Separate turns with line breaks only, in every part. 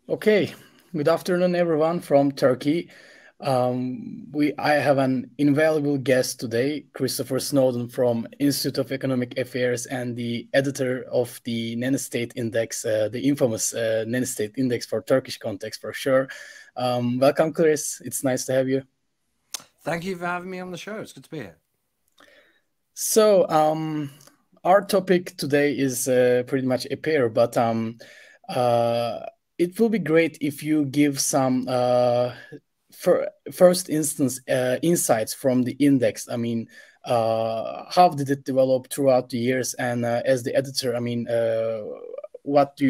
Okay, good afternoon, everyone from Turkey. I have an invaluable guest today, Christopher Snowdon from Institute of Economic Affairs and the editor of the Nanny State Index, the infamous Nanny State Index for Turkish context for sure. Welcome, Chris. It's nice to have you.
Thank you for having me on the show. It's good to be here.
So, our topic today is pretty much a pair, but uh, it will be great if you give some first instance insights from the index. I mean, how did it develop throughout the years? And as the editor, I mean, what's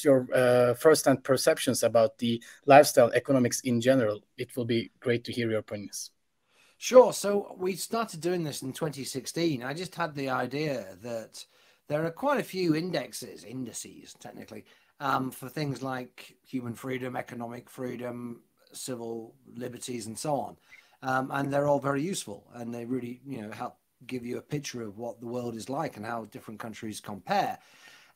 your first-hand perceptions about the lifestyle economics in general? It will be great to hear your opinions.
Sure. So we started doing this in 2016. I just had the idea that there are quite a few indices technically, for things like human freedom, economic freedom, civil liberties, and so on. And they're all very useful, and they really, help give you a picture of what the world is like and how different countries compare.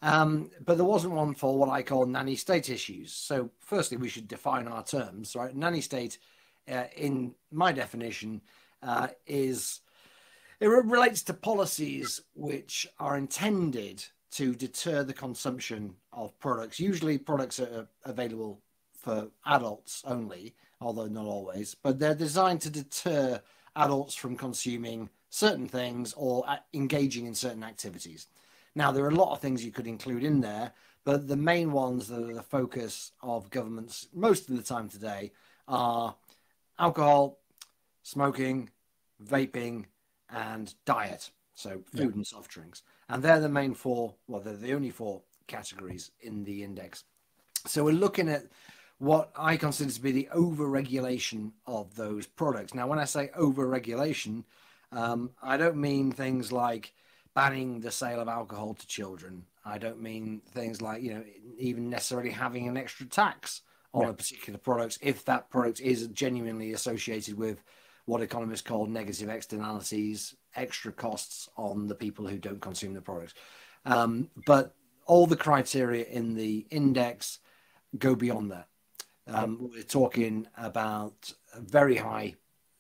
But there wasn't one for what I call nanny state issues. So, firstly, we should define our terms, right? Nanny state, in my definition, is it relates to policies which are intended to deter the consumption of products. Usually, products are available for adults only, although not always, but they're designed to deter adults from consuming certain things or engaging in certain activities. Now, there are a lot of things you could include in there, but the main ones that are the focus of governments most of the time today are alcohol, smoking, vaping, and diet. So
Yeah.
food and soft drinks. And they're the main four, well, they're the only four categories in the index. So we're looking at what I consider to be the over-regulation of those products. Now, when I say over-regulation, I don't mean things like banning the sale of alcohol to children. I don't mean things like, even necessarily having an extra tax on
Yeah.
a particular product if that product is genuinely associated with what economists call negative externalities, extra costs on the people who don't consume the product. But all the criteria in the index go beyond that. We're talking about very high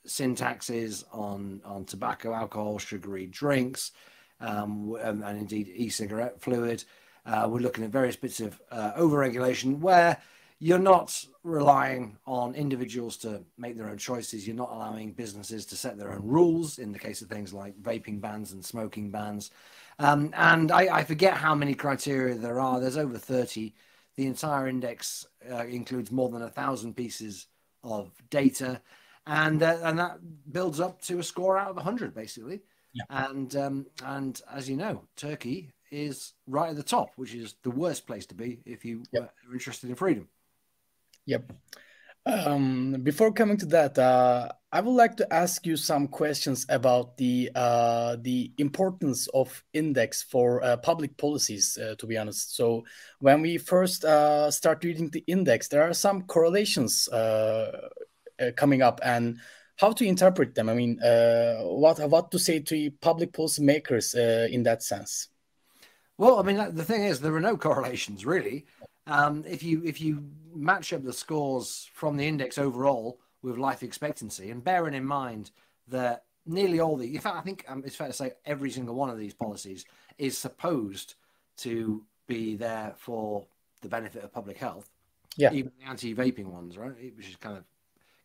sin taxes on tobacco, alcohol, sugary drinks, and indeed e-cigarette fluid. We're looking at various bits of overregulation where you're not relying on individuals to make their own choices. You're not allowing businesses to set their own rules in the case of things like vaping bans and smoking bans. And I forget how many criteria there are. There's over 30. The entire index includes more than 1,000 pieces of data, and that builds up to a score out of 100, basically.
Yeah.
And as you know, Turkey is right at the top, which is the worst place to be if you
Yep.
are interested in freedom.
Yep. Before coming to that, I would like to ask you some questions about the importance of index for public policies. To be honest, so when we first start reading the index, there are some correlations coming up, and how to interpret them. I mean, what to say to public policy makers in that sense?
Well, I mean, the thing is, there are no correlations really. If you match up the scores from the index overall with life expectancy, and bearing in mind that nearly all in fact, I think it's fair to say every single one of these policies is supposed to be there for the benefit of public health,
Yeah.
even the anti-vaping ones, right? Which is kind of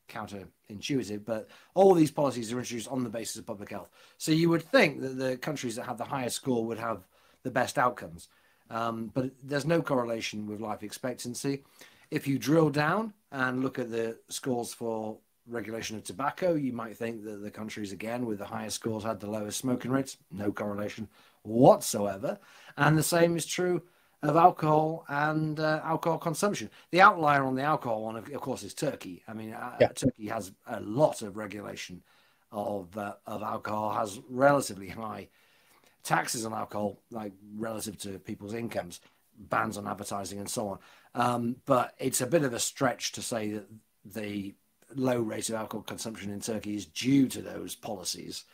counterintuitive, but all these policies are introduced on the basis of public health. So you would think that the countries that have the highest score would have the best outcomes. But there's no correlation with life expectancy. If you drill down and look at the scores for regulation of tobacco, you might think that the countries, again, with the highest scores had the lowest smoking rates. No correlation whatsoever. And the same is true of alcohol and alcohol consumption. The outlier on the alcohol one, of course, is Turkey. I mean,
Yeah.
Turkey has a lot of regulation of alcohol, has relatively high taxes on alcohol, like relative to people's incomes, bans on advertising, and so on. But it's a bit of a stretch to say that the low rate of alcohol consumption in Turkey is due to those policies.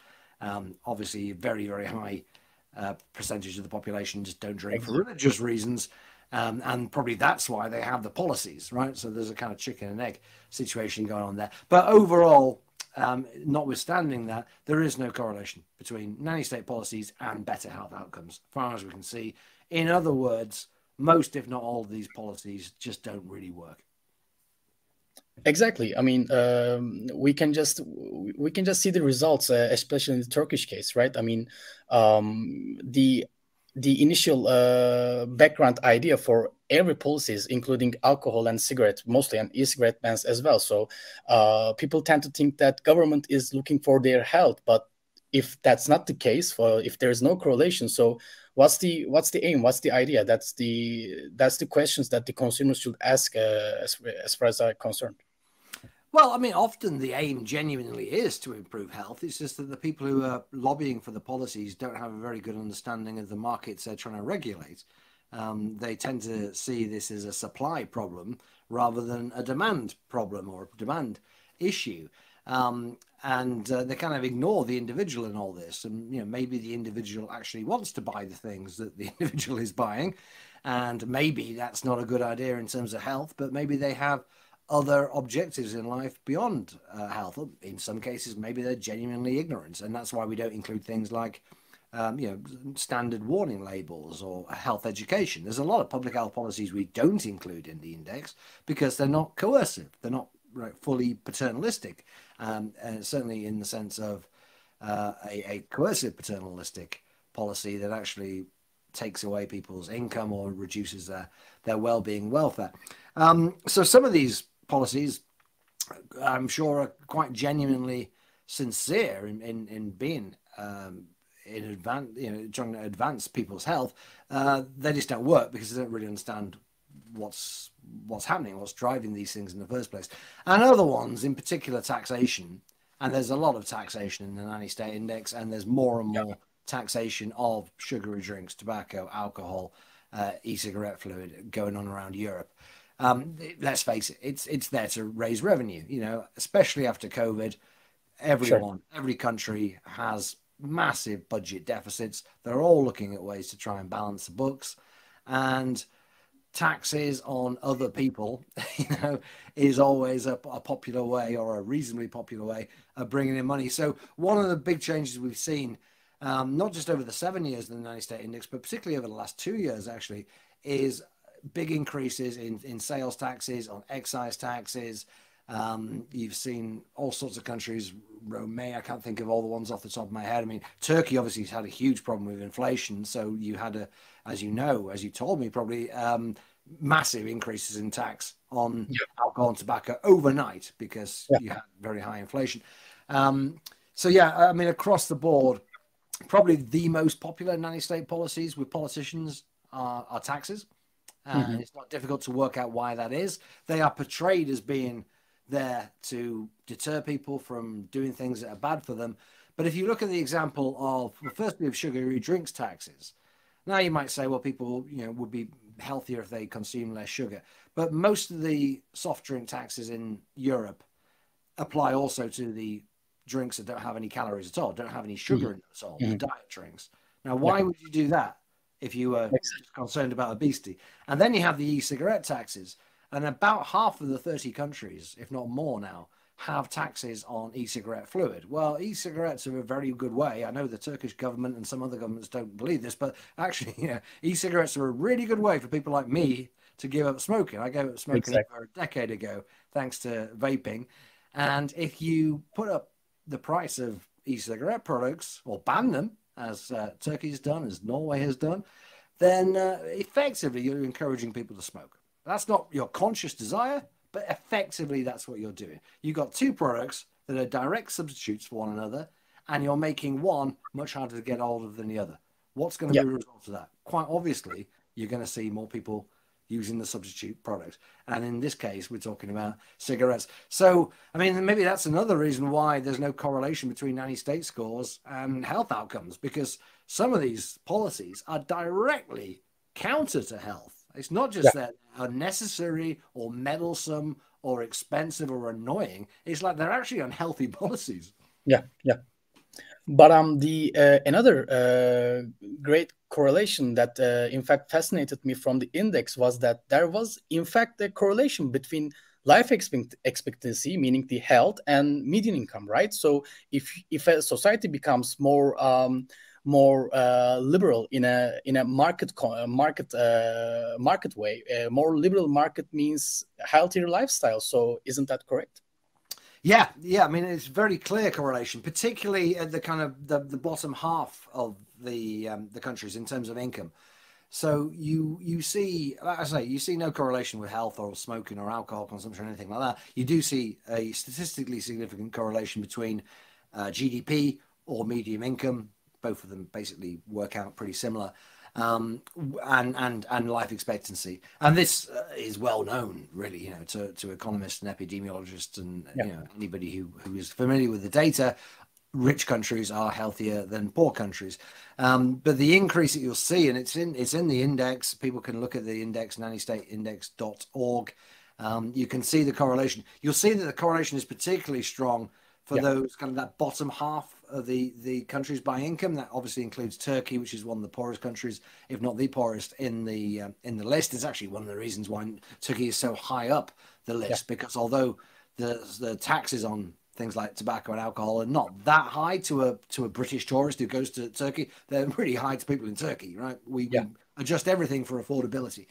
Obviously, very, very high percentage of the population just don't drink for
Exactly.
religious reasons. And probably that's why they have the policies, right? So there's a kind of chicken and egg situation going on there. But overall, notwithstanding that, there is no correlation between nanny state policies and better health outcomes, as far as we can see. In other words, most, if not all, of these policies just don't really work.
Exactly. I mean, we can just see the results, especially in the Turkish case, right? I mean, the initial background idea for every policies, including alcohol and cigarette, mostly, and e-cigarette bans as well. So people tend to think that government is looking for their health, but if that's not the case, if there is no correlation, so what's the aim? What's the idea? That's the questions that the consumers should ask, as far as I'm concerned.
Well, I mean, often the aim genuinely is to improve health. It's just that the people who are lobbying for the policies don't have a very good understanding of the markets they're trying to regulate. They tend to see this as a supply problem rather than a demand problem or a demand issue. And they kind of ignore the individual in all this. And, maybe the individual actually wants to buy the things that the individual is buying. And maybe that's not a good idea in terms of health, but maybe they have other objectives in life beyond health. In some cases, maybe they're genuinely ignorant, and that's why we don't include things like standard warning labels or health education. There's a lot of public health policies we don't include in the index because they're not coercive, they're not fully paternalistic, and certainly in the sense of a coercive paternalistic policy that actually takes away people's income or reduces their well-being, welfare. So some of these policies, I'm sure, are quite genuinely sincere in being in advance, trying to advance people's health. They just don't work because they don't really understand what's happening, what's driving these things in the first place. And other ones, in particular, taxation. And there's a lot of taxation in the nanny state index, and there's more and more taxation of sugary drinks, tobacco, alcohol, e-cigarette fluid going on around Europe. Let's face it, it's there to raise revenue, especially after COVID. Every country has massive budget deficits. They're all looking at ways to try and balance the books, and taxes on other people, is always a popular way, or a reasonably popular way, of bringing in money. So one of the big changes we've seen, not just over the 7 years of the nanny state index, but particularly over the last 2 years, actually, is big increases in sales taxes, on excise taxes. You've seen all sorts of countries, Romania, I can't think of all the ones off the top of my head. I mean, Turkey obviously has had a huge problem with inflation. So you had as you told me, probably massive increases in tax on alcohol and tobacco overnight because you had very high inflation. So I mean, across the board, probably the most popular nanny state policies with politicians are taxes. And it's not difficult to work out why that is. They are portrayed as being there to deter people from doing things that are bad for them. But if you look at the example of, firstly, of sugary drinks taxes, now you might say, well, people, would be healthier if they consume less sugar. But most of the soft drink taxes in Europe apply also to the drinks that don't have any calories at all, don't have any sugar in them at all, the diet drinks. Now, why would you do that if you were just concerned about obesity? And then you have the e-cigarette taxes. And about half of the 30 countries, if not more now, have taxes on e-cigarette fluid. Well, e-cigarettes are a very good way. I know the Turkish government and some other governments don't believe this, but actually, e-cigarettes are a really good way for people like me to give up smoking. I gave up smoking over a decade ago, thanks to vaping. And if you put up the price of e-cigarette products, or ban them, as Turkey's done, as Norway has done, then effectively you're encouraging people to smoke. That's not your conscious desire, but effectively that's what you're doing. You've got two products that are direct substitutes for one another, and you're making one much harder to get hold of than the other. What's going to be the result of that? Quite obviously, you're going to see more people using the substitute product. And in this case, we're talking about cigarettes. So, I mean, maybe that's another reason why there's no correlation between nanny state scores and health outcomes, because some of these policies are directly counter to health. It's not just that they're unnecessary or meddlesome or expensive or annoying. It's like they're actually unhealthy policies.
Yeah. But the another great correlation that in fact fascinated me from the index was that there was in fact a correlation between life expectancy, meaning the health, and median income, right? So if a society becomes more liberal in a market way, a more liberal market means healthier lifestyle. So isn't that correct?
Yeah, yeah. I mean, it's very clear correlation, particularly at the kind of the bottom half of the countries in terms of income. So you see, like I say, you see no correlation with health or smoking or alcohol consumption or anything like that. You do see a statistically significant correlation between GDP or medium income. Both of them basically work out pretty similar, and life expectancy. And this is well known, really, to economists and epidemiologists and anybody who is familiar with the data. Rich countries are healthier than poor countries, but the increase that you'll see, and it's in the index. People can look at the index, nannystateindex.org. You can see the correlation. You'll see that the correlation is particularly strong for those kind of that bottom half of the countries by income. That obviously includes Turkey, which is one of the poorest countries, if not the poorest in the list. It's actually one of the reasons why Turkey is so high up the list, because although the taxes on things like tobacco and alcohol are not that high to a British tourist who goes to Turkey, they're really high to people in Turkey, right? We adjust everything for affordability.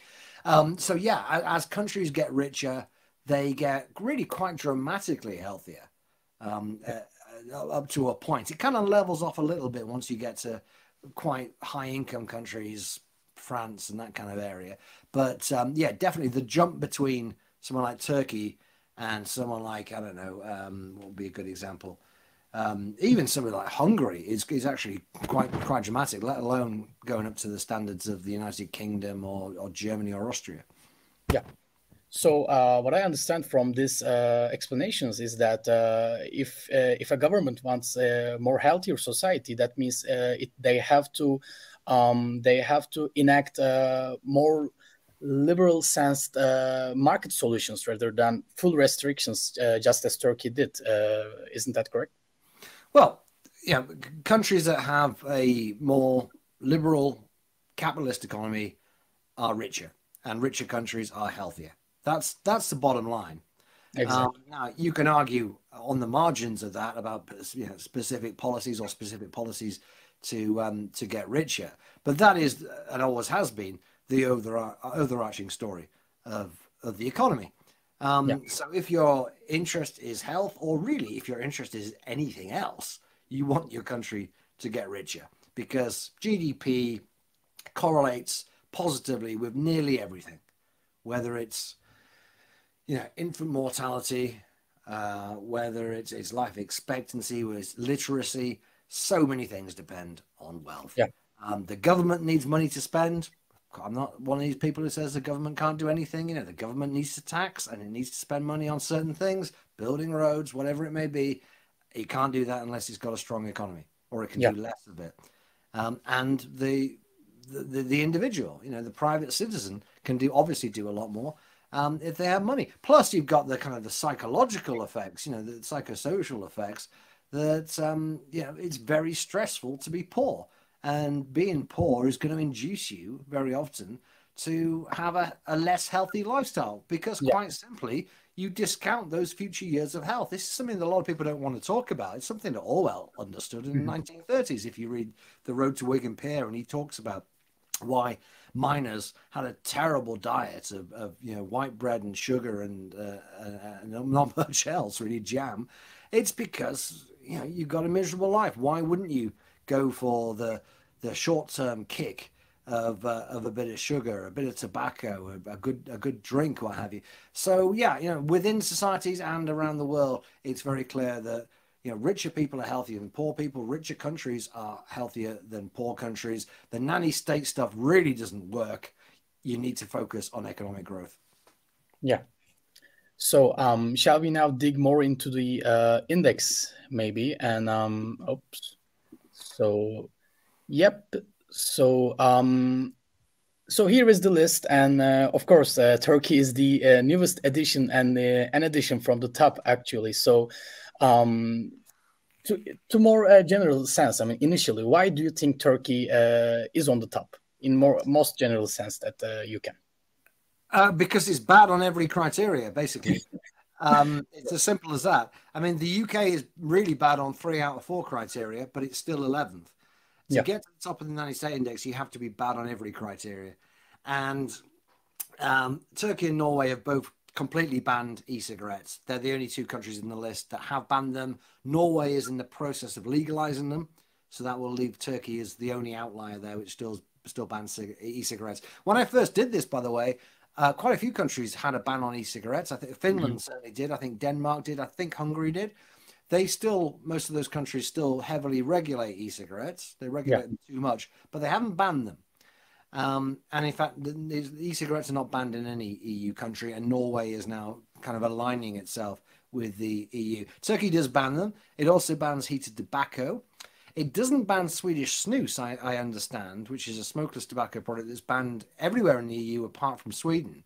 So yeah, as countries get richer, they get really quite dramatically healthier. Up to a point. It kind of levels off a little bit once you get to quite high income countries, France and that kind of area. But yeah, definitely the jump between someone like Turkey and someone like, I don't know, what would be a good example? Even somebody like Hungary is actually quite dramatic, let alone going up to the standards of the United Kingdom or Germany or Austria.
Yeah. So what I understand from these explanations is that if a government wants a more healthier society, that means they have to enact more liberal sensed market solutions rather than full restrictions, just as Turkey did. Isn't that correct?
Well, yeah, countries that have a more liberal capitalist economy are richer, and richer countries are healthier. That's the bottom line.
Exactly.
Now you can argue on the margins of that about specific policies to get richer, but that is and always has been the overarching story of the economy. So if your interest is health, or really if your interest is anything else, you want your country to get richer because GDP correlates positively with nearly everything, whether it's infant mortality, whether it's life expectancy, whether it's literacy. So many things depend on wealth. The government needs money to spend. I'm not one of these people who says the government can't do anything. The government needs to tax and it needs to spend money on certain things, building roads, whatever it may be. It can't do that unless it's got a strong economy, or it can do less of it. And the individual, the private citizen can obviously do a lot more if they have money. Plus, you've got the kind of the psychological effects, the psychosocial effects that it's very stressful to be poor. And being poor is going to induce you very often to have a less healthy lifestyle because quite simply, you discount those future years of health. This is something that a lot of people don't want to talk about. It's something that Orwell understood in the 1930s. If you read The Road to Wigan Pier, and he talks about why miners had a terrible diet of white bread and sugar and not much else, really, jam. It's because you've got a miserable life. Why wouldn't you go for the short-term kick of a bit of sugar, a bit of tobacco, a good drink, what have you? So yeah, within societies and around the world, it's very clear that richer people are healthier than poor people. Richer countries are healthier than poor countries. The nanny state stuff really doesn't work. You need to focus on economic growth.
Yeah. So shall we now dig more into the index, maybe? And oops. So, yep. So so here is the list, and of course, Turkey is the newest addition and an addition from the top, actually. So to more general sense, I mean, initially, why do you think Turkey is on the top in most general sense that you can?
Because it's bad on every criteria, basically. It's as simple as that. I mean, the UK is really bad on 3 out of 4 criteria, but it's still 11th. To
Yeah.
get to the top of the Nanny State Index, you have to be bad on every criteria. And Turkey and Norway have both completely banned e-cigarettes. They're the only 2 countries in the list that have banned them. Norway is in the process of legalizing them, so that will leave Turkey as the only outlier there, which still bans e-cigarettes. When I first did this, by the way, quite a few countries had a ban on e-cigarettes. I think Finland certainly did. I think Denmark did. I think Hungary did. Most of those countries still heavily regulate e-cigarettes. They regulate them too much, but they haven't banned them. And in fact, the e-cigarettes are not banned in any EU country, and Norway is now kind of aligning itself with the EU. Turkey does ban them. It also bans heated tobacco. It doesn't ban Swedish snus, I understand, which is a smokeless tobacco product that's banned everywhere in the EU apart from Sweden.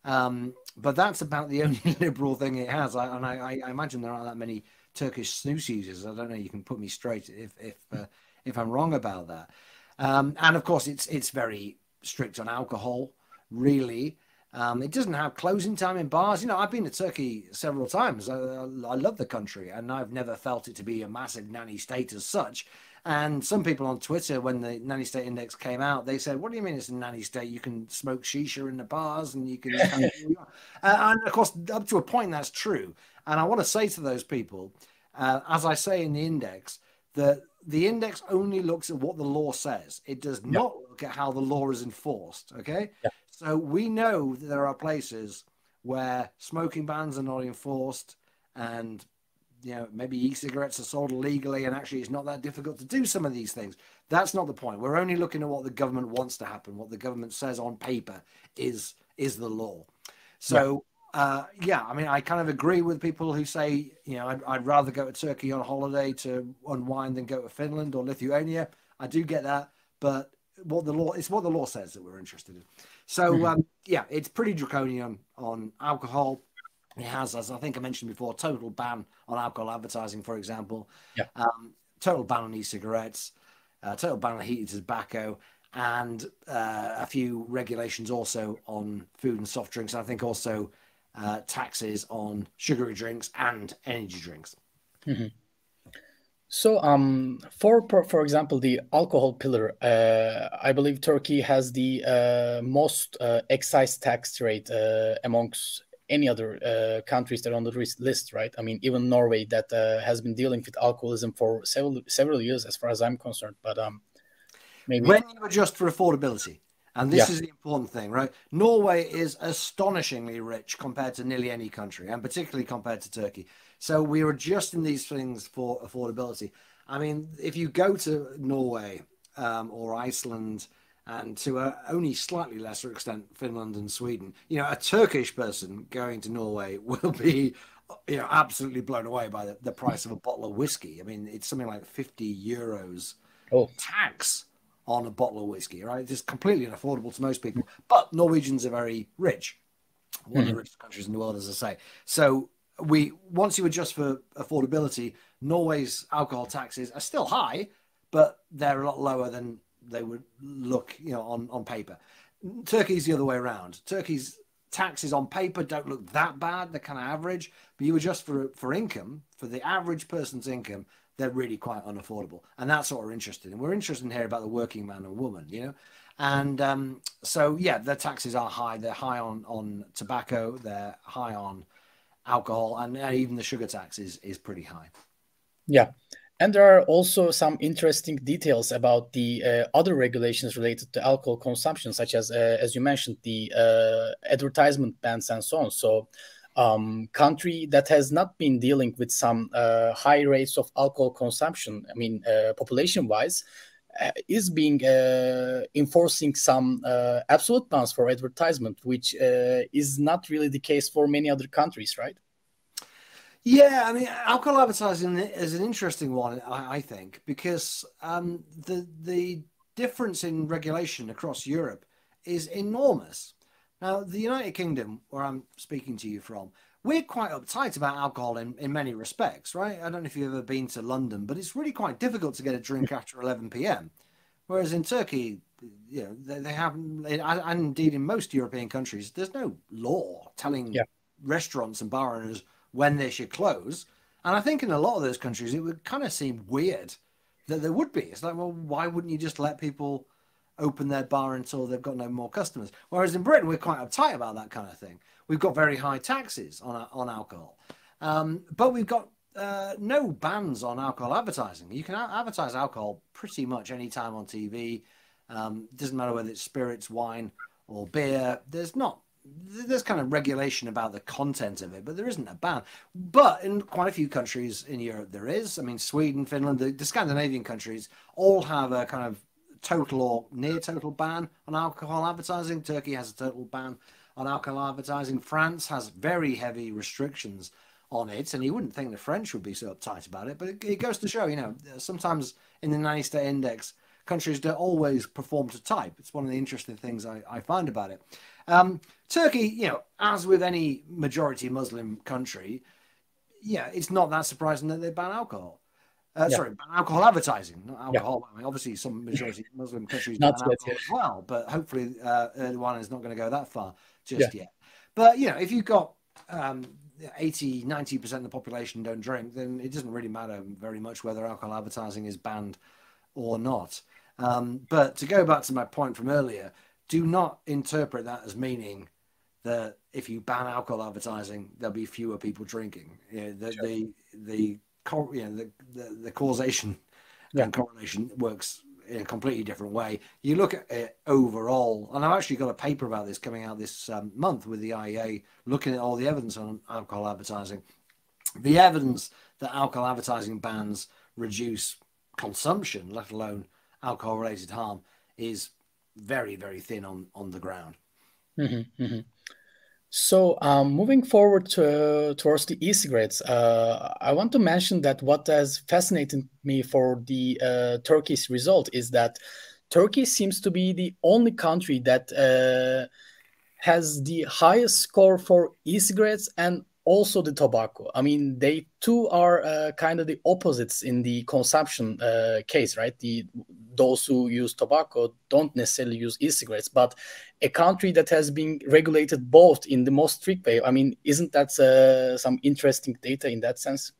But that's about the only liberal thing it has. I imagine there aren't that many Turkish snus users. I don't know. You can put me straight if I'm wrong about that. And of course, it's very strict on alcohol, really. It doesn't have closing time in bars. You know, I've been to Turkey several times. I love the country, and I've never felt it to be a massive nanny state as such. And some people on Twitter, when the Nanny State Index came out, they said, "What do you mean it's a nanny state? You can smoke shisha in the bars, and you can." And of course, up to a point, that's true. And I want to say to those people, as I say in the index, that the index only looks at what the law says. It does not look at how the law is enforced. Okay.
Yeah.
So we know that there are places where smoking bans are not enforced, and maybe e-cigarettes are sold illegally, and actually it's not that difficult to do some of these things. That's not the point. We're only looking at what the government wants to happen. What the government says on paper is the law. So I mean, I kind of agree with people who say, I'd rather go to Turkey on holiday to unwind than go to Finland or Lithuania. I do get that, but it's what the law says that we're interested in. So it's pretty draconian on alcohol. It has, as I think I mentioned before, total ban on alcohol advertising, for example.
Yeah.
Total ban on e-cigarettes, total ban on heated tobacco, and a few regulations also on food and soft drinks. I think also taxes on sugary drinks and energy drinks.
Mm-hmm. So, for example, the alcohol pillar, I believe Turkey has the most excise tax rate amongst any other countries that are on the list, right? I mean, even Norway that has been dealing with alcoholism for several years, as far as I'm concerned. But maybe
when you adjust for affordability, and this is the important thing, right? Norway is astonishingly rich compared to nearly any country, and particularly compared to Turkey. So we are adjusting these things for affordability. I mean, if you go to Norway or Iceland, and to a only slightly lesser extent, Finland and Sweden, a Turkish person going to Norway will be, absolutely blown away by the price of a bottle of whiskey. I mean, it's something like 50 euros tax on a bottle of whiskey, right? It's completely unaffordable to most people. But Norwegians are very rich, one of the richest countries in the world, as I say. So once you adjust for affordability, Norway's alcohol taxes are still high, but they're a lot lower than they would look, on paper. Turkey's the other way around. Turkey's taxes on paper don't look that bad. They're kind of average, but you adjust for income, for the average person's income, they're really quite unaffordable. And that's what we're interested in. We're interested in hearing about the working man and woman, And so, the taxes are high. They're high on tobacco. They're high on alcohol. And even the sugar tax is pretty high.
Yeah. And there are also some interesting details about the other regulations related to alcohol consumption, such as you mentioned, the advertisement bans and so on. So country that has not been dealing with some high rates of alcohol consumption, I mean, population-wise, is being enforcing some absolute bans for advertisement, which is not really the case for many other countries, right?
Yeah, I mean, alcohol advertising is an interesting one, I think, because the difference in regulation across Europe is enormous. Now, the United Kingdom, where I'm speaking to you from, we're quite uptight about alcohol in many respects, right? I don't know if you've ever been to London, but it's really quite difficult to get a drink after 11 p.m. Whereas in Turkey, you know, they haven't, and indeed in most European countries, there's no law telling restaurants and bar owners when they should close. And I think in a lot of those countries, it would kind of seem weird that there would be. It's like, well, why wouldn't you just let people open their bar until they've got no more customers? Whereas in Britain, we're quite uptight about that kind of thing. We've got very high taxes on alcohol, but we've got no bans on alcohol advertising. You can advertise alcohol pretty much any time on TV. Doesn't matter whether it's spirits, wine, or beer. There's kind of regulation about the content of it, but there isn't a ban. But in quite a few countries in Europe, there is. I mean, Sweden, Finland, the Scandinavian countries all have a kind of total or near total ban on alcohol advertising. Turkey has a total ban on alcohol advertising. France has very heavy restrictions on it, and you wouldn't think the French would be so uptight about it, but it goes to show, you know, sometimes in the Nanny State Index, countries don't always perform to type. It's one of the interesting things I find about it. Turkey, you know, as with any majority Muslim country, yeah, it's not that surprising that they ban alcohol. Sorry, ban alcohol advertising, not alcohol. I mean, obviously, some majority Muslim countries ban alcohol as well, but hopefully Erdogan is not going to go that far just yet. But, you know, if you've got 80, 90% of the population don't drink, then it doesn't really matter very much whether alcohol advertising is banned or not. But to go back to my point from earlier, do not interpret that as meaning that if you ban alcohol advertising, there'll be fewer people drinking. You know, the causation and correlation works in a completely different way. You look at it overall, and I've actually got a paper about this coming out this month with the IEA, looking at all the evidence on alcohol advertising. The evidence that alcohol advertising bans reduce consumption, let alone alcohol-related harm, is very, very thin on the ground.
So moving forward towards the e-cigarettes, I want to mention that what has fascinated me for the Turkey's result is that Turkey seems to be the only country that has the highest score for e-cigarettes and also the tobacco. I mean, they too are kind of the opposites in the consumption case, right? Those who use tobacco don't necessarily use e-cigarettes, but a country that has been regulated both in the most strict way. I mean, isn't that some interesting data in that sense?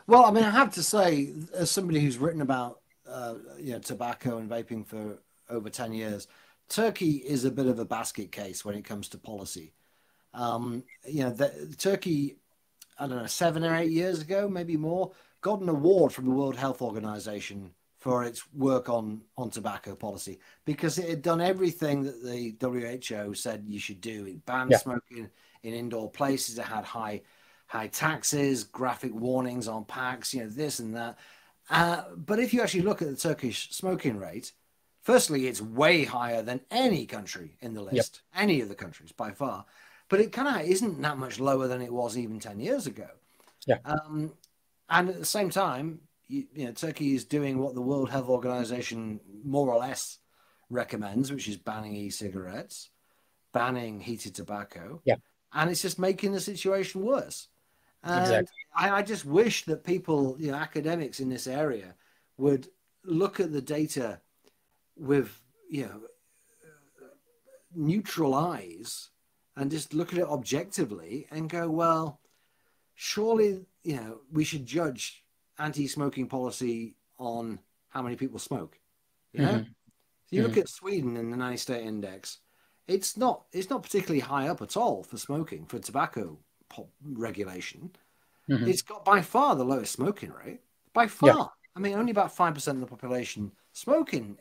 Well, I mean, I have to say, as somebody who's written about you know, tobacco and vaping for over 10 years, Turkey is a bit of a basket case when it comes to policy. You know, Turkey, I don't know, 7 or 8 years ago, maybe more, got an award from the World Health Organization for its work on tobacco policy, because it had done everything that the WHO said you should do. It banned smoking in indoor places. It had high taxes, graphic warnings on packs, you know, this and that. But if you actually look at the Turkish smoking rate, firstly, it's way higher than any country in the list, any of the countries by far. But it kind of isn't that much lower than it was even 10 years ago. And at the same time, you know, Turkey is doing what the World Health Organization more or less recommends, which is banning e-cigarettes, banning heated tobacco. And it's just making the situation worse. And I just wish that people, you know, academics in this area would look at the data with, you know, neutral eyes and just look at it objectively and go, well, surely, you know, we should judge anti-smoking policy on how many people smoke. You know, so you look at Sweden in the Nanny State Index, it's not particularly high up at all for smoking, for tobacco regulation. It's got by far the lowest smoking rate, by far. I mean, only about 5% of the population smoking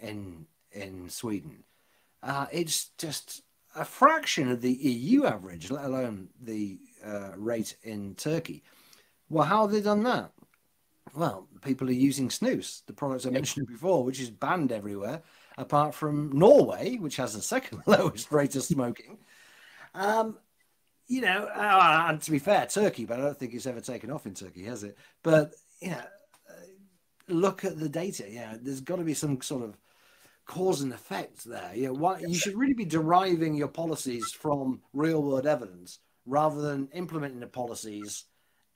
in Sweden. It's just a fraction of the EU average, let alone the rate in Turkey. Well, how have they done that? Well, people are using snus, the products I mentioned before, which is banned everywhere, apart from Norway, which has the second lowest rate of smoking. You know, and to be fair, Turkey, but I don't think it's ever taken off in Turkey, has it? But, you know, look at the data. Yeah, there's got to be some sort of cause and effect there. You know, you should really be deriving your policies from real world evidence rather than implementing the policies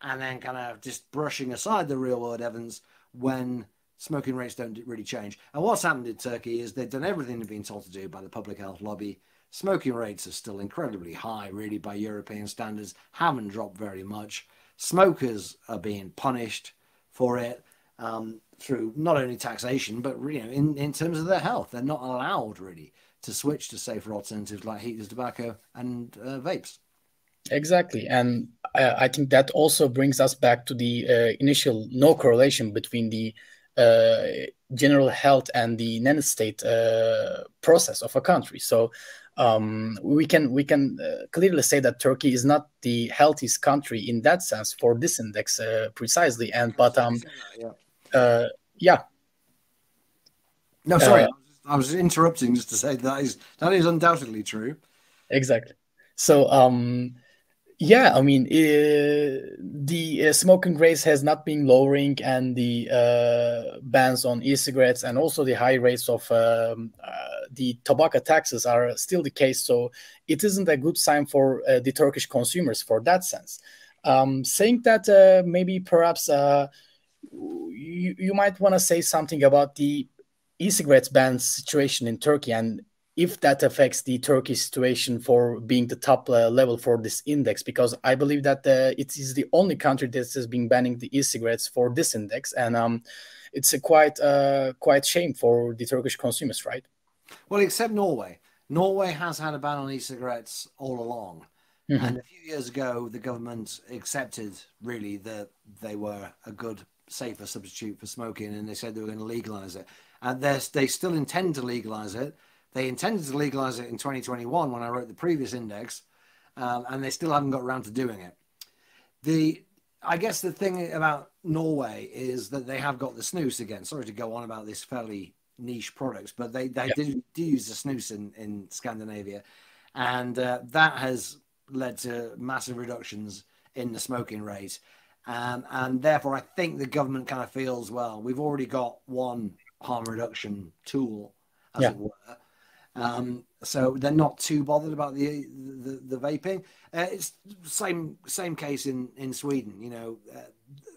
and then kind of just brushing aside the real world evidence when smoking rates don't really change. And what's happened in Turkey is they've done everything they've been told to do by the public health lobby. Smoking rates are still incredibly high, really, by European standards, haven't dropped very much. Smokers are being punished for it through not only taxation, but in terms of their health. They're not allowed, really, to switch to safer alternatives like heated tobacco and vapes.
Exactly. And I think that also brings us back to the initial no correlation between the general health and the nanny state process of a country. So we can clearly say that Turkey is not the healthiest country in that sense for this index precisely. And but yeah.
No, sorry, I was interrupting just to say that is undoubtedly true.
Exactly. So yeah, I mean, the smoking rates has not been lowering, and the bans on e-cigarettes and also the high rates of the tobacco taxes are still the case. So it isn't a good sign for the Turkish consumers for that sense. Saying that, maybe perhaps you might want to say something about the e-cigarettes ban situation in Turkey, and if that affects the Turkish situation for being the top level for this index, because I believe that it is the only country that has been banning the e-cigarettes for this index, and it's a quite shame for the Turkish consumers, right?
Well, except Norway. Norway has had a ban on e-cigarettes all along. And a few years ago, the government accepted, really, that they were a good, safer substitute for smoking, and they said they were going to legalise it. And they still intend to legalise it. They intended to legalise it in 2021 when I wrote the previous index, and they still haven't got around to doing it. I guess the thing about Norway is that they have got the snus again. Sorry to go on about this fairly niche products, but they do use the snus in Scandinavia, and that has led to massive reductions in the smoking rate. And therefore, I think the government kind of feels, well, we've already got one harm reduction tool, as it were. So they're not too bothered about the vaping. It's same case in Sweden. You know,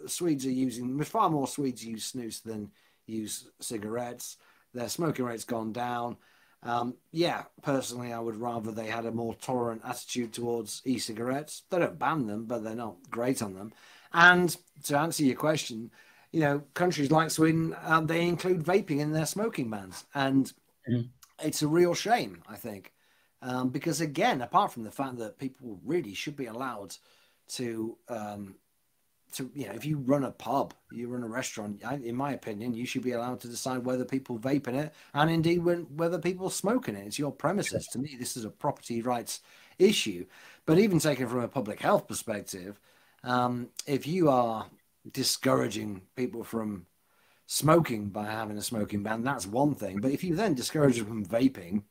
Swedes are using far more Swedes use snus than use cigarettes. Their smoking rate's gone down. Yeah, personally, I would rather they had a more tolerant attitude towards e-cigarettes. They don't ban them, but they're not great on them. And to answer your question, you know, countries like Sweden, they include vaping in their smoking bans, and it's a real shame, I think, because again, apart from the fact that people really should be allowed to, you know, if you run a pub, you run a restaurant, in my opinion, you should be allowed to decide whether people vape in it, and indeed whether people smoke in it. It's your premises. To me, this is a property rights issue. But even taken from a public health perspective, if you are discouraging people from smoking by having a smoking ban, that's one thing. But if you then discourage them from vaping,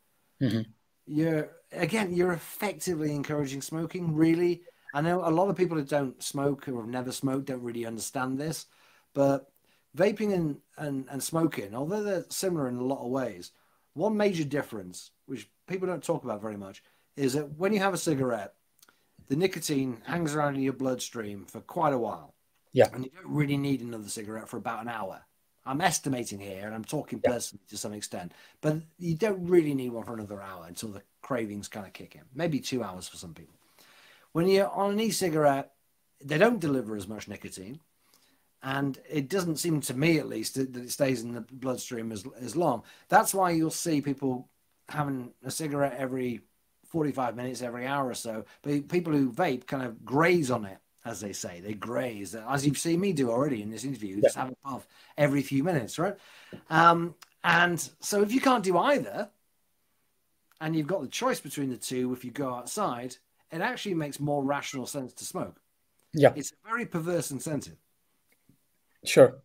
you're effectively encouraging smoking, really. I know a lot of people who don't smoke or have never smoked don't really understand this, but vaping and smoking, although they're similar in a lot of ways, one major difference, which people don't talk about very much, is that when you have a cigarette, the nicotine hangs around in your bloodstream for quite a while.
Yeah.
And you don't really need another cigarette for about an hour. I'm estimating here, and I'm talking personally to some extent, but you don't really need one for another hour until the cravings kind of kick in. Maybe 2 hours for some people. When you're on an e-cigarette, they don't deliver as much nicotine, and it doesn't seem to me, at least, that it stays in the bloodstream as long. That's why you'll see people having a cigarette every 45 minutes, every hour or so. But people who vape kind of graze on it, as they say. They graze, as you've seen me do already in this interview. Just have a puff every few minutes, right? And so if you can't do either, and you've got the choice between the two, if you go outside, it actually makes more rational sense to smoke.
Yeah.
It's a very perverse incentive.
Sure.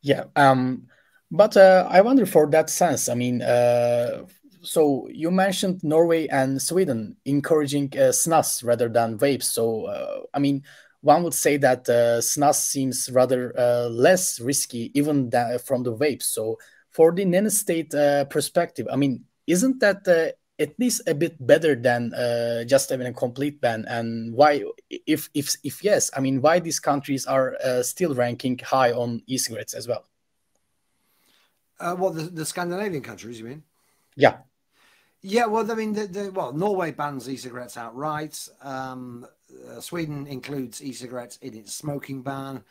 Yeah. But I wonder for that sense, I mean, so you mentioned Norway and Sweden encouraging snus rather than vapes. So, I mean, one would say that snus seems rather less risky even than from the vapes. So for the nanny state perspective, I mean, isn't that at least a bit better than just having a complete ban? And why, if yes, I mean, why these countries are still ranking high on e-cigarettes as well?
Well, the Scandinavian countries, you mean?
Yeah,
Yeah, well, I mean, well, Norway bans e-cigarettes outright. Sweden includes e-cigarettes in its smoking ban.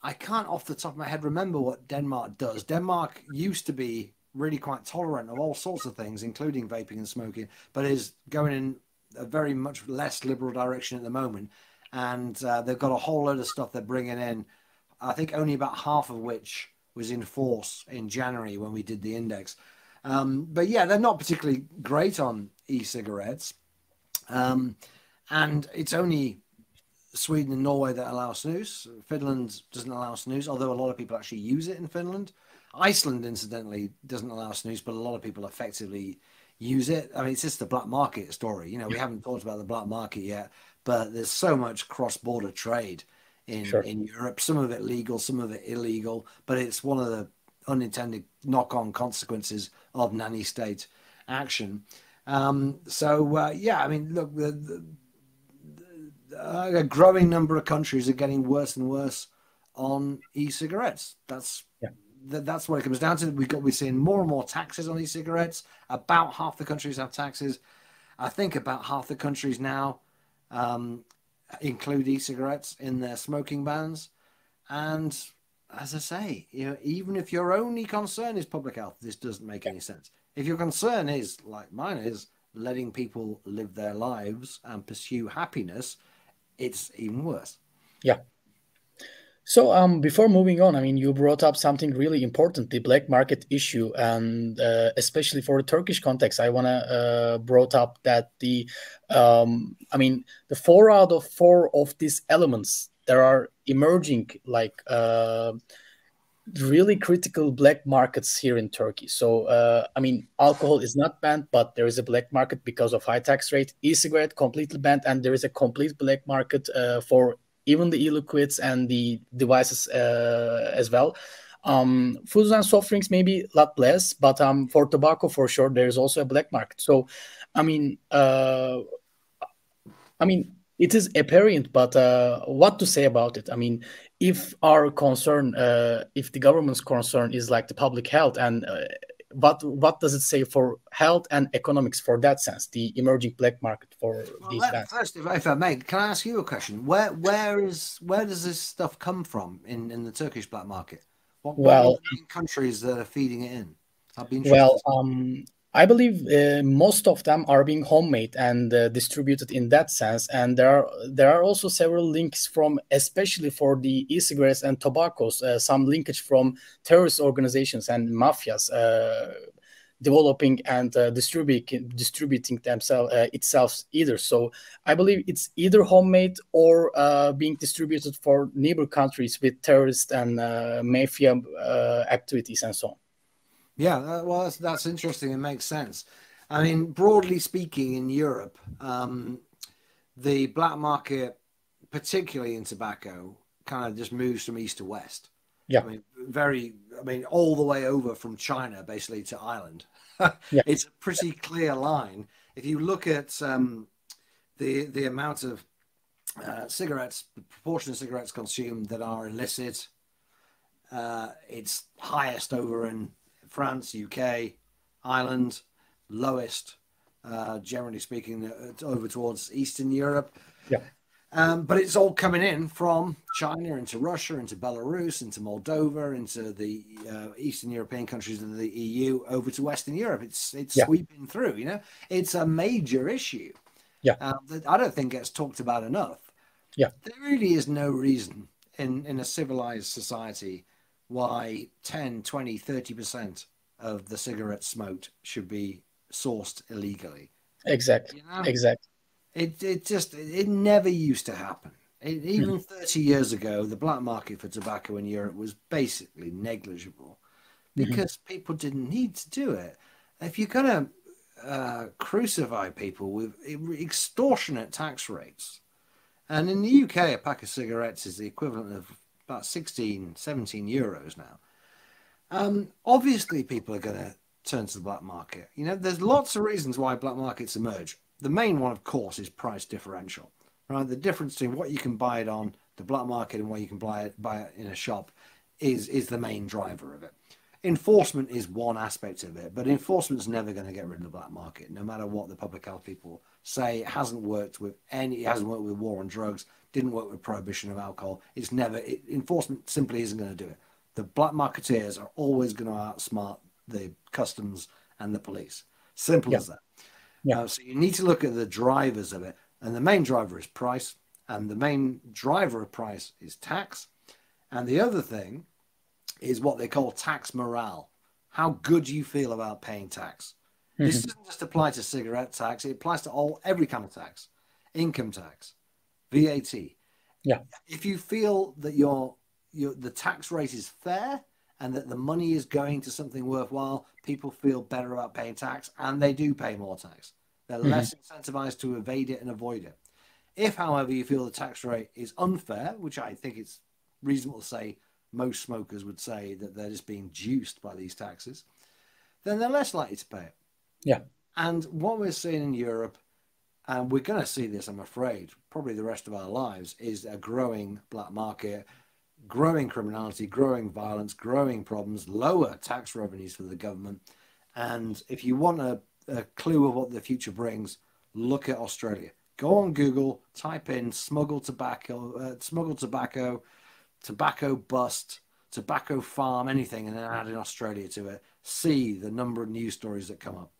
I can't, off the top of my head, remember what Denmark does. Denmark used to be really quite tolerant of all sorts of things, including vaping and smoking, but is going in a very much less liberal direction at the moment. And they've got a whole load of stuff they're bringing in. I think only about half of which was in force in January when we did the index. But yeah, they're not particularly great on e-cigarettes. And it's only Sweden and Norway that allow snus. Finland doesn't allow snus, although a lot of people actually use it in Finland. Iceland, incidentally, doesn't allow snus, but a lot of people effectively use it. I mean, it's just a black market story. You know, we haven't talked about the black market yet, but there's so much cross-border trade
sure.
in Europe. Some of it legal, some of it illegal, but it's one of the unintended knock-on consequences of nanny state action. Yeah, I mean, look, a growing number of countries are getting worse and worse on e-cigarettes. That's what it comes down to. We're seeing more and more taxes on e-cigarettes. About half the countries have taxes. I think about half the countries now include e-cigarettes in their smoking bans. And as I say, you know, even if your only concern is public health, this doesn't make any sense. If your concern is, like mine is, letting people live their lives and pursue happiness, it's even worse.
Yeah. So before moving on, I mean, you brought up something really important, the black market issue, and especially for the Turkish context, I want to brought up that I mean, the 4 out of 4 of these elements there are emerging like really critical black markets here in Turkey. So I mean, alcohol is not banned, but there is a black market because of high tax rate. E-cigarette completely banned, and there is a complete black market for even the e-liquids and the devices as well. Foods and soft drinks maybe a lot less, but for tobacco for sure there is also a black market. So I mean, it is apparent, but what to say about it? I mean, if our concern, if the government's concern is like the public health, and what does it say for health and economics for that sense, the emerging black market for these bans?
First, if I may, can I ask you a question? Where does this stuff come from in the Turkish black market? What are the main countries that are feeding it in? I'd be interested.
Well, I believe most of them are being homemade and distributed in that sense, and there are also several links from, especially for the e-cigarettes and tobaccos, some linkage from terrorist organizations and mafias developing and distributing themselves itself either. So I believe it's either homemade or being distributed for neighbor countries with terrorist and mafia activities and so on.
Yeah, well, that's interesting. It makes sense. I mean, broadly speaking, in Europe, the black market, particularly in tobacco, kind of just moves from east to west.
Yeah.
I mean, all the way over from China, basically, to Ireland.
Yeah.
It's a pretty clear line. If you look at the amount of cigarettes, the proportion of cigarettes consumed that are illicit, it's highest over in France, UK, Ireland, lowest, generally speaking, over towards Eastern Europe.
Yeah.
But it's all coming in from China into Russia, into Belarus, into Moldova, into the Eastern European countries of the EU, over to Western Europe. It's sweeping through, you know. It's a major issue.
Yeah.
That I don't think gets talked about enough.
Yeah.
There really is no reason in a civilized society why 10, 20, 30% of the cigarettes smoked should be sourced illegally.
Exactly. You know? Exactly.
It never used to happen. Even 30 years ago, the black market for tobacco in Europe was basically negligible because people didn't need to do it. If you're going to crucify people with extortionate tax rates, and in the UK, a pack of cigarettes is the equivalent of about 16, 17 euros now. Obviously, people are going to turn to the black market. You know, there's lots of reasons why black markets emerge. The main one, of course, is price differential, right? The difference between what you can buy it on the black market and what you can buy it in a shop is the main driver of it. Enforcement is one aspect of it, but enforcement's never going to get rid of the black market, no matter what the public health people say. It hasn't worked with war on drugs, didn't work with prohibition of alcohol. Enforcement simply isn't going to do it. The black marketeers are always going to outsmart the customs and the police. Simple as that.
Yeah.
So you need to look at the drivers of it, and the main driver is price, and the main driver of price is tax, and the other thing is what they call tax morale. How good you feel about paying tax. This doesn't just apply to cigarette tax. It applies to every kind of tax, income tax, VAT.
Yeah.
If you feel that the tax rate is fair and that the money is going to something worthwhile, people feel better about paying tax, and they do pay more tax. They're less incentivized to evade it and avoid it. If, however, you feel the tax rate is unfair, which I think it's reasonable to say most smokers would say that they're just being juiced by these taxes, then they're less likely to pay it.
Yeah.
And what we're seeing in Europe, and we're going to see this, I'm afraid, probably the rest of our lives, is a growing black market, growing criminality, growing violence, growing problems, lower tax revenues for the government. And if you want a clue of what the future brings, look at Australia. Go on Google, type in smuggled tobacco, tobacco bust, tobacco farm, anything, and then add in Australia to it. See the number of news stories that come up.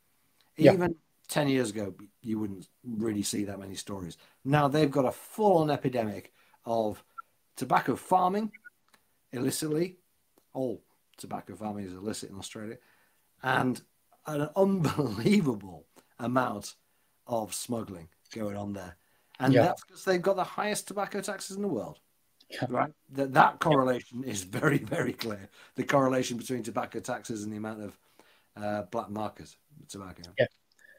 Even 10 years ago, you wouldn't really see that many stories. Now they've got a full-on epidemic of tobacco farming illicitly. All tobacco farming is illicit in Australia. And an unbelievable amount of smuggling going on there. And that's because they've got the highest tobacco taxes in the world. Right? That correlation is very, very clear. The correlation between tobacco taxes and the amount of black market tobacco.
Yeah.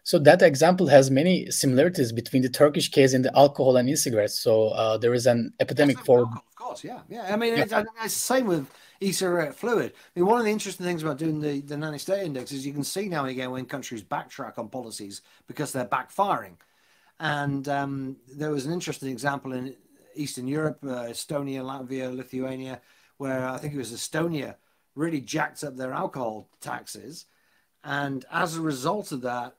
So that example has many similarities between the Turkish case and the alcohol and e-cigarettes. So there is an epidemic for
alcohol, of course, yeah. I mean, it's the same with e-cigarette fluid. I mean, one of the interesting things about doing the Nanny State Index is you can see now and again when countries backtrack on policies because they're backfiring. And there was an interesting example in Eastern Europe, Estonia, Latvia, Lithuania, where I think it was Estonia really jacked up their alcohol taxes. And as a result of that,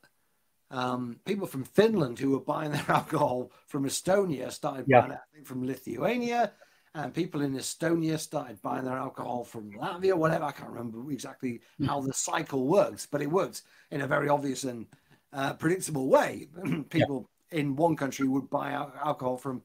people from Finland who were buying their alcohol from Estonia started buying it, I think, from Lithuania, and people in Estonia started buying their alcohol from Latvia, whatever. I can't remember exactly how the cycle works, but it works in a very obvious and predictable way. People in one country would buy alcohol from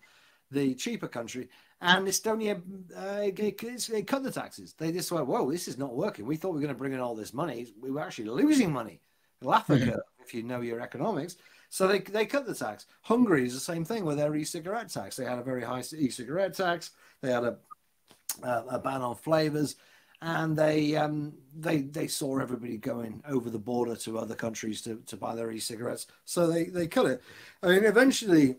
the cheaper country, and Estonia they cut the taxes. They just went, whoa, this is not working. We thought we were going to bring in all this money. We were actually losing money. Laugh at it if you know your economics. So they cut the tax. Hungary is the same thing with their e-cigarette tax. They had a very high e-cigarette tax. They had a ban on flavors, and they saw everybody going over the border to other countries to buy their e-cigarettes. So they cut it. I mean, eventually,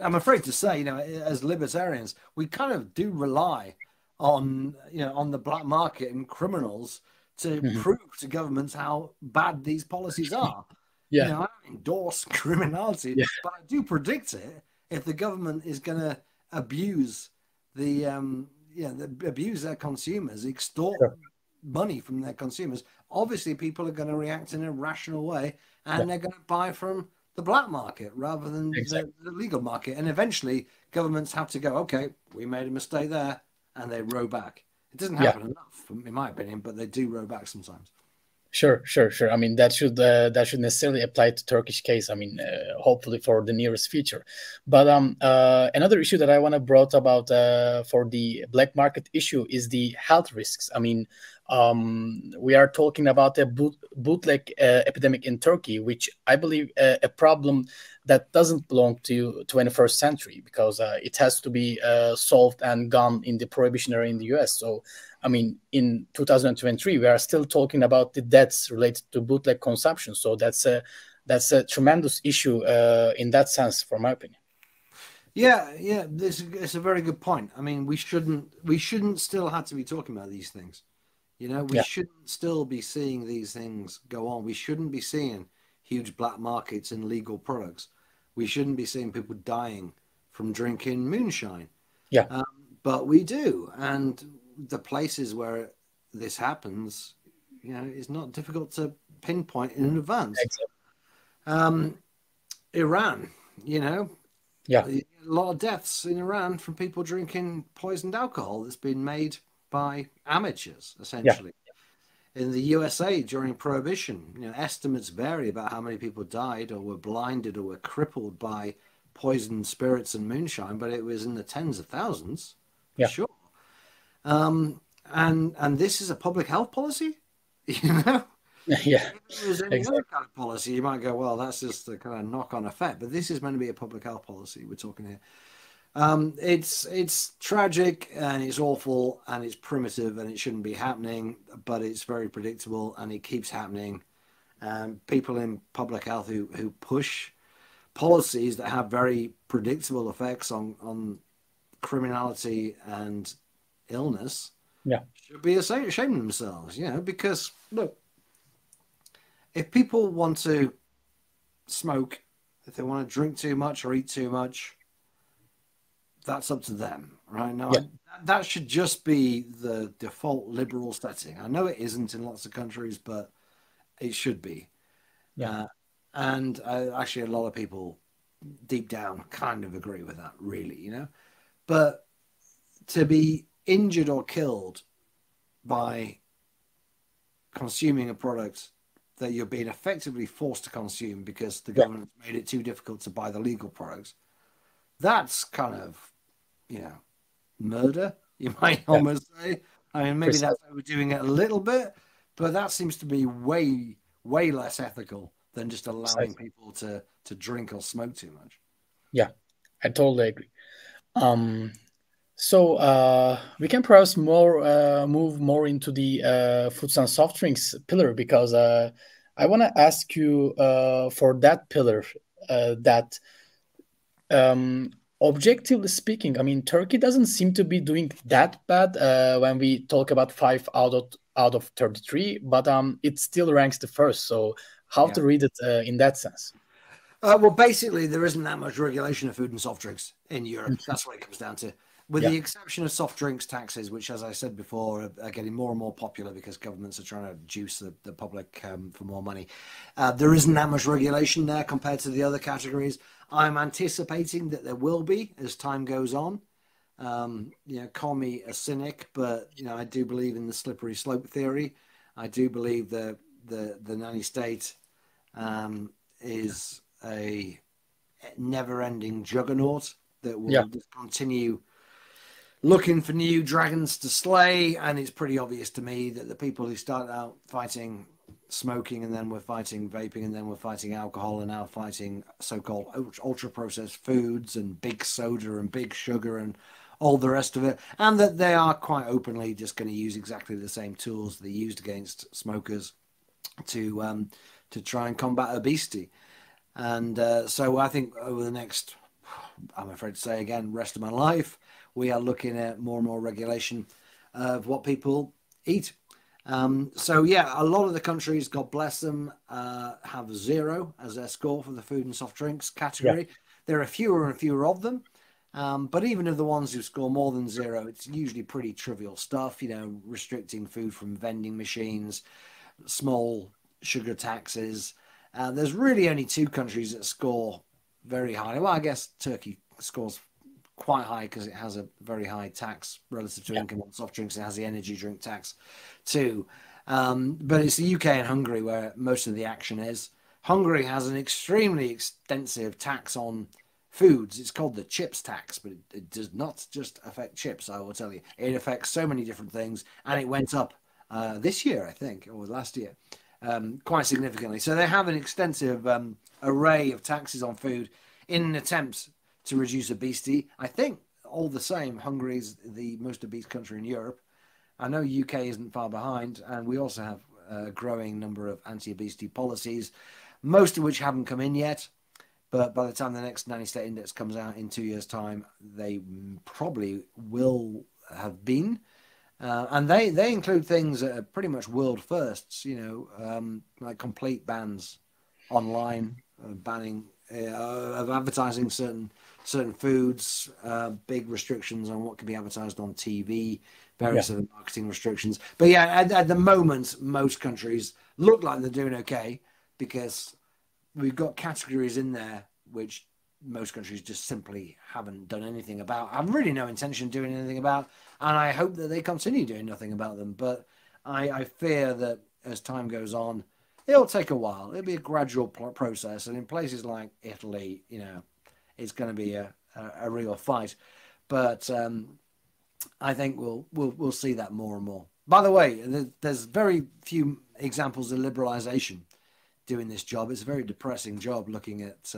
I'm afraid to say, as libertarians, we kind of do rely on the black market and criminals to prove to governments how bad these policies are. I don't endorse criminality, but I do predict it. If the government is going to abuse abuse their consumers, extort money from their consumers, obviously people are going to react in a rational way, and they're going to buy from the black market rather than the legal market. And eventually governments have to go, okay, we made a mistake there, and they row back. It doesn't happen enough, in my opinion, but they do row back sometimes.
Sure. I mean, that should necessarily apply to Turkish case. I mean, hopefully for the nearest future. But another issue that I want to brought about for the black market issue is the health risks. I mean, we are talking about a bootleg epidemic in Turkey, which I believe a problem that doesn't belong to 21st century, because it has to be solved and gone in the prohibition era in the US. So, I mean, in 2023, we are still talking about the deaths related to bootleg consumption. So that's a tremendous issue in that sense, from my opinion.
Yeah, it's a very good point. I mean, we shouldn't still have to be talking about these things. You know, we shouldn't still be seeing these things go on. We shouldn't be seeing huge black markets in legal products. We shouldn't be seeing people dying from drinking moonshine.
Yeah.
But we do. And the places where this happens, you know, it's not difficult to pinpoint in advance.
Exactly.
Iran, you know,
Yeah.
a lot of deaths in Iran from people drinking poisoned alcohol that's been made by amateurs, essentially. In the USA during Prohibition, you know, estimates vary about how many people died or were blinded or were crippled by poisoned spirits and moonshine, but it was in the tens of thousands for sure. And this is a public health policy, you know.
Yeah.
If it was any other kind of policy, you might go, well, that's just the kind of knock-on effect. But this is meant to be a public health policy we're talking here. It's tragic and it's awful and it's primitive and it shouldn't be happening, but it's very predictable and it keeps happening. People in public health who push policies that have very predictable effects on criminality and illness should be ashamed of themselves, you know, because look, if people want to smoke, if they want to drink too much or eat too much, that's up to them, right? Now, that should just be the default liberal setting. I know it isn't in lots of countries, but it should be. And actually, a lot of people deep down kind of agree with that, really, you know? But to be injured or killed by consuming a product that you're being effectively forced to consume because the government made it too difficult to buy the legal products, that's kind of, you know, murder, you might almost say. I mean, maybe that's overdoing it a little bit, but that seems to be way, way less ethical than just allowing people to drink or smoke too much.
Yeah, I totally agree. So we can perhaps move more into the foods and soft drinks pillar, because I want to ask you for that pillar that objectively speaking, I mean, Turkey doesn't seem to be doing that bad when we talk about 5 out of 33, but it still ranks the first. So how to read it in that sense?
Well, basically, there isn't that much regulation of food and soft drinks in Europe. That's what it comes down to. With the exception of soft drinks taxes, which, as I said before, are getting more and more popular because governments are trying to juice the public for more money. There isn't that much regulation there compared to the other categories. I'm anticipating that there will be as time goes on. You know, call me a cynic, but, you know, I do believe in the slippery slope theory. I do believe that the nanny state is a never-ending juggernaut that will just continue looking for new dragons to slay. And it's pretty obvious to me that the people who started out fighting smoking and then were fighting vaping and then were fighting alcohol and now fighting so-called ultra-processed foods and big soda and big sugar and all the rest of it, and that they are quite openly just going to use exactly the same tools they used against smokers to try and combat obesity. And so I think over the next, I'm afraid to say again, rest of my life, we are looking at more and more regulation of what people eat. So yeah, a lot of the countries, God bless them, have 0 as their score for the food and soft drinks category. There are fewer and fewer of them. But even of the ones who score more than 0, it's usually pretty trivial stuff, you know, restricting food from vending machines, small sugar taxes. There's really only 2 countries that score very high. Well, I guess Turkey scores quite high because it has a very high tax relative to income on soft drinks. It has the energy drink tax too. But it's the UK and Hungary where most of the action is. Hungary has an extremely extensive tax on foods. It's called the chips tax, but it does not just affect chips, I will tell you. It affects so many different things, and it went up this year, I think, or last year, quite significantly. So they have an extensive array of taxes on food in an attempt to reduce obesity. I think, all the same, Hungary is the most obese country in Europe. I know UK isn't far behind, and we also have a growing number of anti-obesity policies, most of which haven't come in yet. But by the time the next nanny state index comes out in 2 years' time, they probably will have been. And they include things that are pretty much world firsts, you know, like complete bans online, banning of advertising certain foods, big restrictions on what can be advertised on TV, various other marketing restrictions. But yeah, at the moment, most countries look like they're doing okay because we've got categories in there which most countries just simply haven't done anything about. I've really no intention of doing anything about, and I hope that they continue doing nothing about them. But I fear that as time goes on, it'll take a while. It'll be a gradual process, and in places like Italy, you know, it's going to be a real fight. But I think we'll see that more and more. By the way, there's very few examples of liberalisation doing this job. It's a very depressing job looking at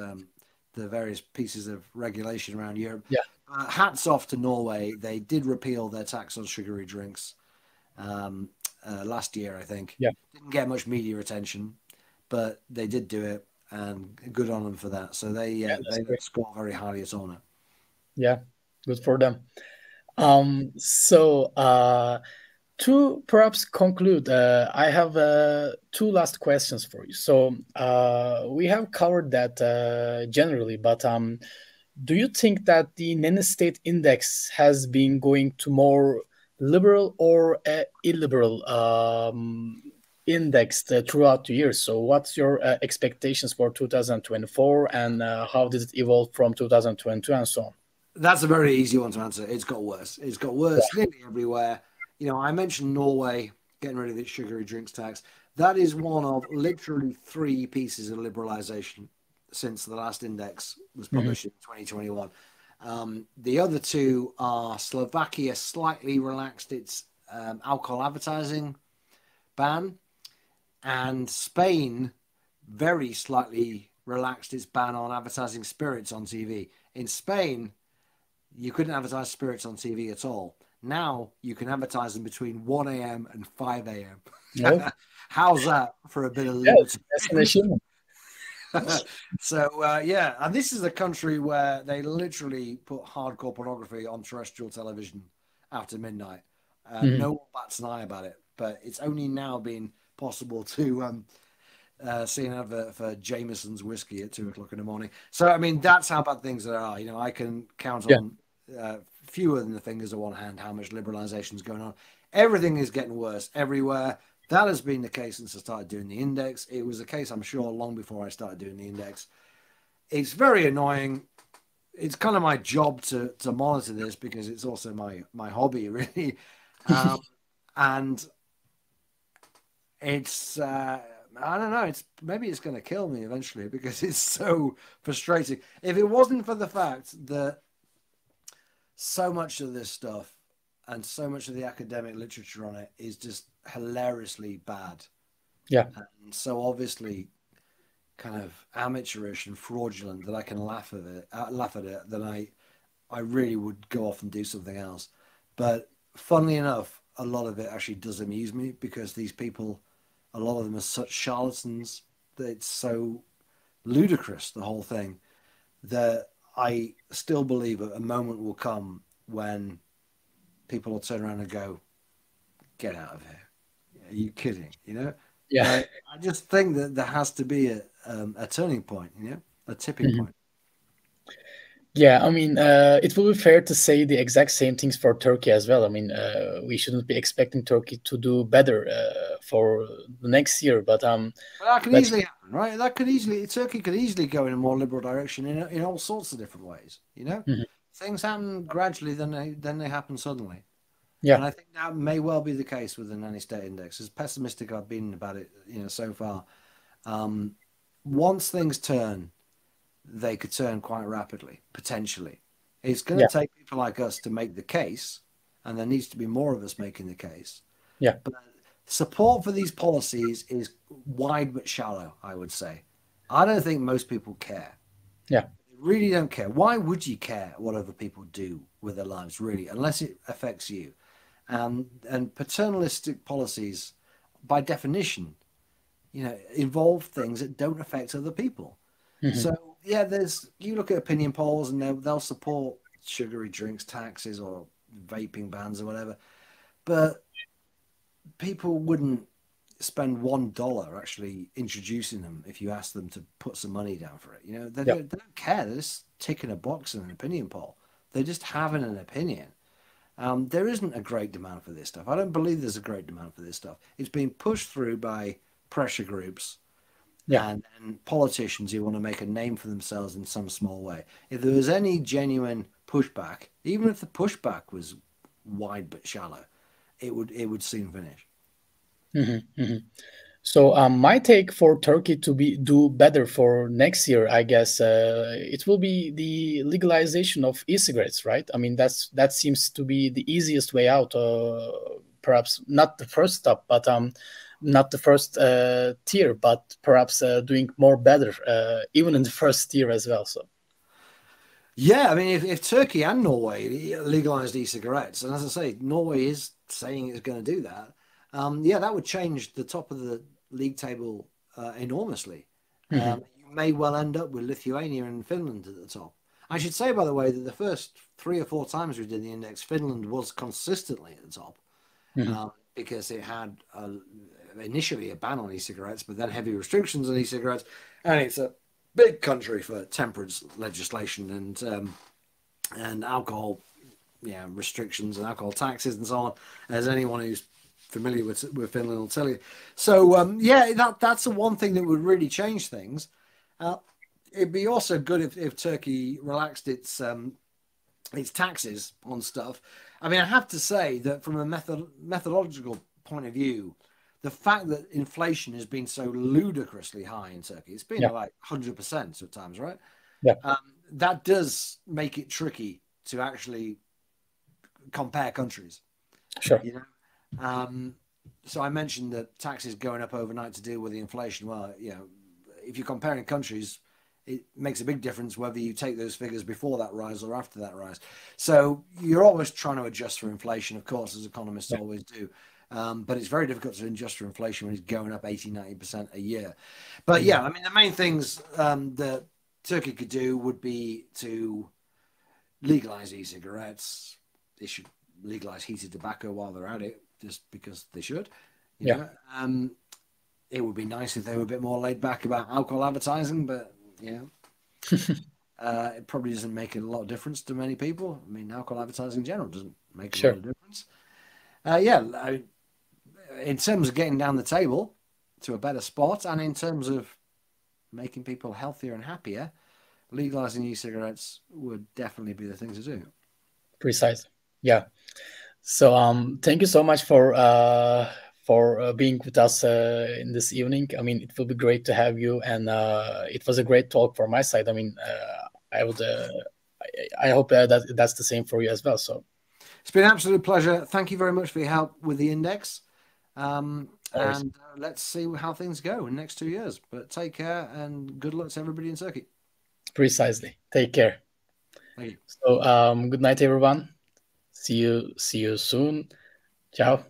the various pieces of regulation around Europe.
Yeah.
Hats off to Norway. They did repeal their tax on sugary drinks last year, I think.
Yeah.
Didn't get much media attention, but they did do it, and good on them for that. So they score very highly at honor.
Yeah, good for them. To perhaps conclude, I have two last questions for you. So we have covered that generally, but do you think that the Nanny State Index has been going to more liberal or illiberal index throughout the years? So what's your expectations for 2024, and how did it evolve from 2022 and so on?
That's a very easy one to answer. It's got worse. It's got worse nearly everywhere. You know, I mentioned Norway getting rid of its sugary drinks tax. That is one of literally 3 pieces of liberalisation since the last index was published in 2021. The other 2 are Slovakia slightly relaxed its alcohol advertising ban, and Spain very slightly relaxed its ban on advertising spirits on TV. In Spain, you couldn't advertise spirits on TV at all. Now you can advertise them between 1 a.m. and 5 a.m.
Nope.
How's that for a bit of liberty?
That's an achievement.
So, yeah, and this is a country where they literally put hardcore pornography on terrestrial television after midnight. No one bats an eye about it, but it's only now been possible to see an advert for Jameson's whiskey at 2 o'clock in the morning. So, I mean, that's how bad things there are. You know, I can count on fewer than the fingers of one hand how much liberalisation is going on. Everything is getting worse everywhere. That has been the case since I started doing the index. It was the case, I'm sure, long before I started doing the index. It's very annoying. It's kind of my job to monitor this because it's also my hobby, really. And it's I don't know. Maybe it's going to kill me eventually because it's so frustrating. If it wasn't for the fact that so much of this stuff and so much of the academic literature on it is just hilariously bad, and so obviously kind of amateurish and fraudulent that I can laugh at it, then I really would go off and do something else. But funnily enough, a lot of it actually does amuse me because these people, a lot of them are such charlatans that it's so ludicrous, the whole thing, that I still believe a moment will come when people will turn around and go, "Get out of here. Are you kidding?" You know?
Yeah.
I just think that there has to be a turning point, you know, a tipping point.
Yeah, I mean, it will be fair to say the exact same things for Turkey as well. I mean, we shouldn't be expecting Turkey to do better for the next year, but
that could easily happen, right? Turkey could easily go in a more liberal direction in all sorts of different ways. You know, things happen gradually, then they happen suddenly.
Yeah,
and I think that may well be the case with the Nanny State Index. As pessimistic I've been about it, you know, so far, once things turn, they could turn quite rapidly, potentially. It's going to take people like us to make the case, and there needs to be more of us making the case.
Yeah.
But support for these policies is wide but shallow, I would say. I don't think most people care.
Yeah.
They really don't care. Why would you care what other people do with their lives, really, unless it affects you? And paternalistic policies, by definition, you know, involve things that don't affect other people. So yeah, you look at opinion polls and they'll support sugary drinks taxes or vaping bans or whatever, but people wouldn't spend $1 actually introducing them if you ask them to put some money down for it. You know, they don't care. They're just ticking a box in an opinion poll. They're just having an opinion. There isn't a great demand for this stuff. I don't believe there's a great demand for this stuff. It's being pushed through by pressure groups and politicians who want to make a name for themselves in some small way. If there was any genuine pushback, even if the pushback was wide but shallow, it would soon finish.
So my take for Turkey to do better for next year, I guess, it will be the legalization of e-cigarettes, right? I mean, that seems to be the easiest way out. Perhaps not the first stop, but not the first tier, but perhaps doing more better, even in the first tier as well. So.
Yeah, I mean, if Turkey and Norway legalized e-cigarettes, and as I say, Norway is saying it's going to do that, yeah, that would change the top of the league table enormously. You may well end up with Lithuania and Finland at the top. I should say, by the way, that the first 3 or 4 times we did the index, Finland was consistently at the top because it had initially a ban on e-cigarettes, but then heavy restrictions on e-cigarettes, and it's a big country for temperance legislation and alcohol, restrictions and alcohol taxes and so on, as anyone who's familiar with Finland will tell you. So that's the one thing that would really change things. It'd be also good if Turkey relaxed its taxes on stuff. I mean, I have to say that from a methodological point of view, the fact that inflation has been so ludicrously high in Turkey, it's been like 100% at times, right?
Yeah.
That does make it tricky to actually compare countries.
Sure.
You know? So I mentioned that taxes going up overnight to deal with the inflation. Well, if you're comparing countries, it makes a big difference whether you take those figures before that rise or after that rise. So you're always trying to adjust for inflation, of course, as economists always do. But it's very difficult to adjust for inflation when it's going up 80-90% a year. But yeah, I mean, the main things that Turkey could do would be to legalize e-cigarettes. They should legalize heated tobacco while they're at it, just because they should. You know? It would be nice if they were a bit more laid back about alcohol advertising, but it probably doesn't make a lot of difference to many people. I mean, alcohol advertising in general doesn't make a lot of difference. In terms of getting down the table to a better spot, and in terms of making people healthier and happier, legalizing e-cigarettes would definitely be the thing to do.
Precisely. Yeah. So thank you so much for being with us in this evening. I mean, it will be great to have you, and it was a great talk from my side. I mean, I hope that's the same for you as well. So
it's been an absolute pleasure. Thank you very much for your help with the index. And let's see how things go in the next 2 years. But take care and good luck to everybody in Turkey.
Precisely. Take care.
Thank you.
So good night, everyone. See you soon. Ciao.